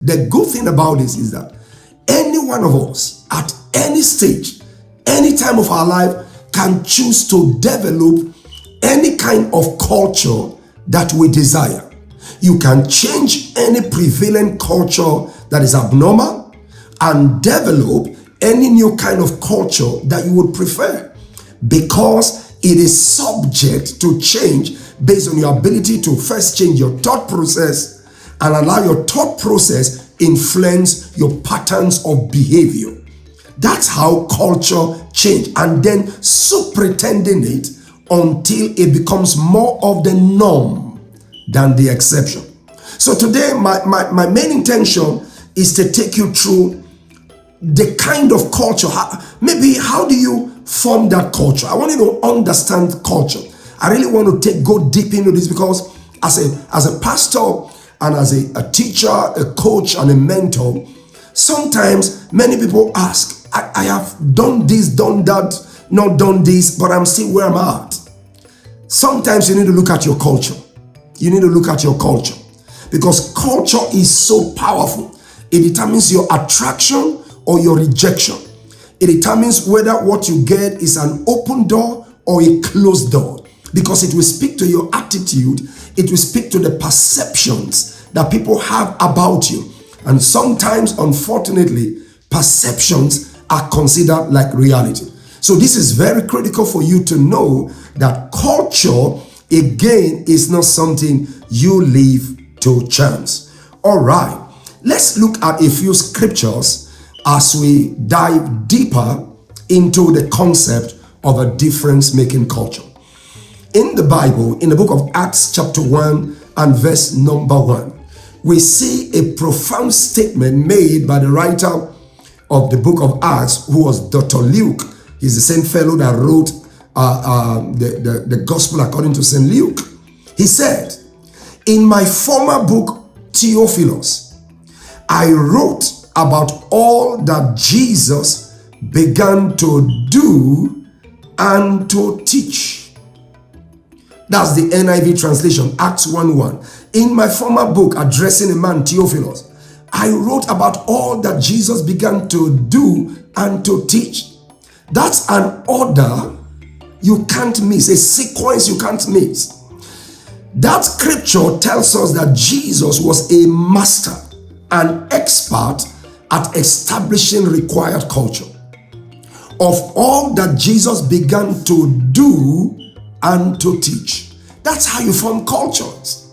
The good thing about this is that any one of us at any stage, any time of our life, can choose to develop any kind of culture that we desire. You can change any prevalent culture that is abnormal and develop any new kind of culture that you would prefer, because it is subject to change based on your ability to first change your thought process and allow your thought process influence your patterns of behavior. That's how culture change, and then superintending it until it becomes more of the norm than the exception. So today, my main intention is to take you through the kind of culture. How do you form that culture? I want you to understand culture. I really want to go deep into this, because as a pastor and as a teacher, a coach, and a mentor, sometimes many people ask, I have done this, done that, not done this, but I'm still where I'm at. Sometimes you need to look at your culture. You need to look at your culture, because culture is so powerful. It determines your attraction or your rejection. It determines whether what you get is an open door or a closed door, because it will speak to your attitude. It will speak to the perceptions that people have about you. And sometimes, unfortunately, perceptions are considered like reality. So this is very critical for you to know that culture, again, is not something you leave to chance. All right, let's look at a few scriptures as we dive deeper into the concept of a difference-making culture. In the Bible, in the book of Acts chapter 1 and verse number 1, we see a profound statement made by the writer of the book of Acts, who was Dr. Luke. He's the same fellow that wrote the gospel according to St. Luke. He said, "In my former book, Theophilus, I wrote about all that Jesus began to do and to teach." That's the NIV translation, Acts 1:1. "In my former book, addressing a man, Theophilus, I wrote about all that Jesus began to do and to teach." That's an order you can't miss, a sequence you can't miss. That scripture tells us that Jesus was a master, an expert at establishing required culture of all that Jesus began to do and to teach. That's how you form cultures.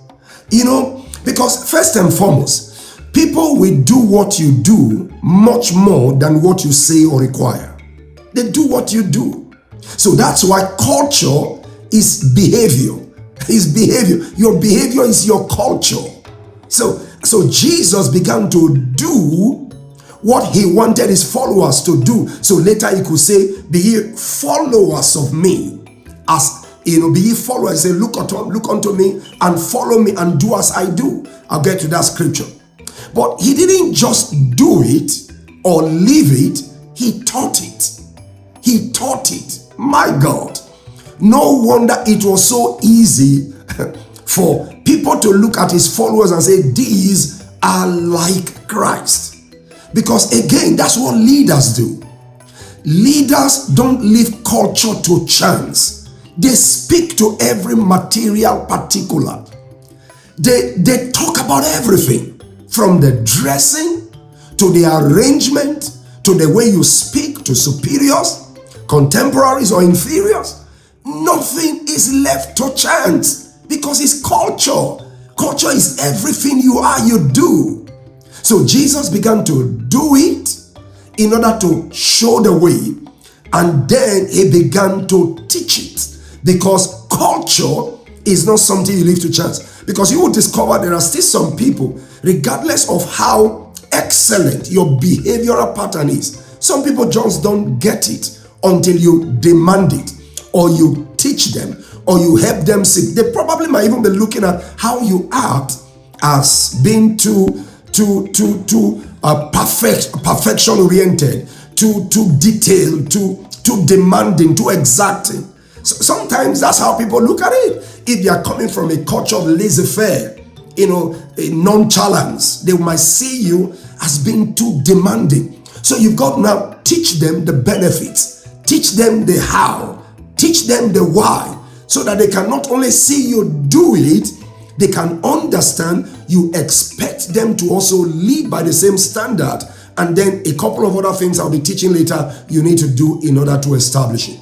Because first and foremost, people will do what you do much more than what you say or require. They do what you do. So that's why culture is behavior. It's behavior. Your behavior is your culture. So Jesus began to do what he wanted his followers to do. So later he could say, "Be ye followers of me." Be ye followers. Say, look unto me and follow me and do as I do. I'll get to that scripture. But he didn't just do it or leave it. He taught it. He taught it. My God. No wonder it was so easy for people to look at his followers and say, "These are like Christ." Because again, that's what leaders do. Leaders don't leave culture to chance. They speak to every material particular. They talk about everything, from the dressing to the arrangement to the way you speak to superiors, contemporaries, or inferiors. Nothing is left to chance, because it's culture. Culture is everything you are, you do. So Jesus began to do it in order to show the way, and then he began to teach it, because culture is not something you leave to chance. Because you will discover there are still some people, regardless of how excellent your behavioral pattern is, some people just don't get it until you demand it, or you teach them, or you help them see. They probably might even be looking at how you act as being too perfection oriented, too detailed, too demanding, too exacting. So sometimes that's how people look at it. If they are coming from a culture of laissez-faire, nonchalance. They might see you as being too demanding. So you've got to now teach them the benefits, teach them the how, teach them the why, so that they can not only see you do it, they can understand you expect them to also live by the same standard. And then a couple of other things I'll be teaching later you need to do in order to establish it.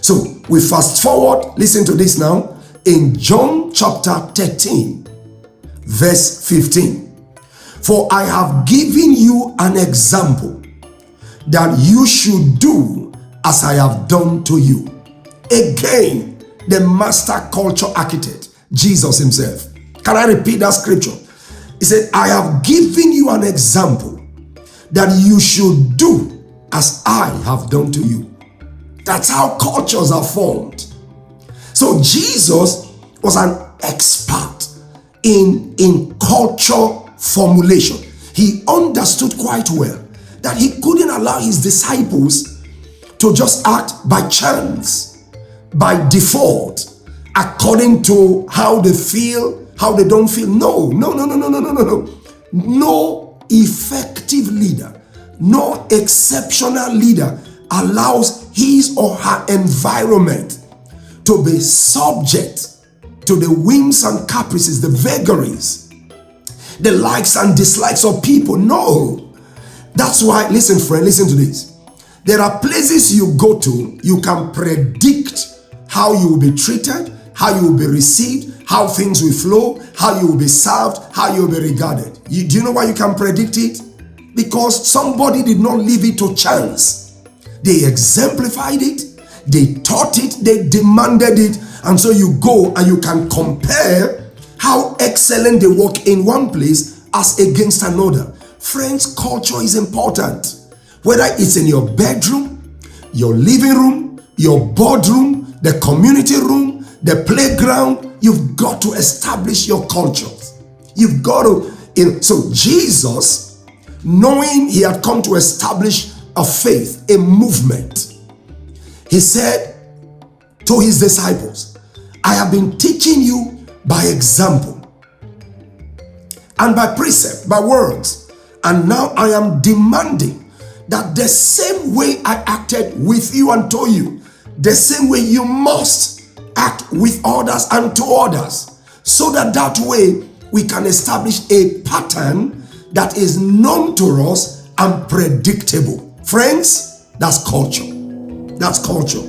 So we fast forward, listen to this now, in John chapter 13, verse 15. For I have given you an example that you should do as I have done to you. Again, the master culture architect, Jesus himself. Can I repeat that scripture? He said, I have given you an example that you should do as I have done to you. That's how cultures are formed. So Jesus was an expert in culture formulation. He understood quite well that he couldn't allow his disciples to just act by chance, by default, according to how they feel, how they don't feel. No. No effective leader, no exceptional leader allows his or her environment to be subject to the whims and caprices, the vagaries, the likes and dislikes of people. No. That's why, listen friend, listen to this. There are places you go to, you can predict how you will be treated, how you will be received, how things will flow, how you will be served, how you will be regarded. Do you know why you can predict it? Because somebody did not leave it to chance. They exemplified it, they taught it, they demanded it, and so you go and you can compare how excellent they work in one place as against another. Friends, culture is important. Whether it's in your bedroom, your living room, your boardroom, the community room, the playground, you've got to establish your culture. You've got to. So Jesus, knowing he had come to establish a faith, a movement, he said to his disciples, I have been teaching you by example and by precept, by words. And now I am demanding that the same way I acted with you and to you, the same way you must act with others and to others, so that way we can establish a pattern that is known to us and predictable. Friends, that's culture. That's culture.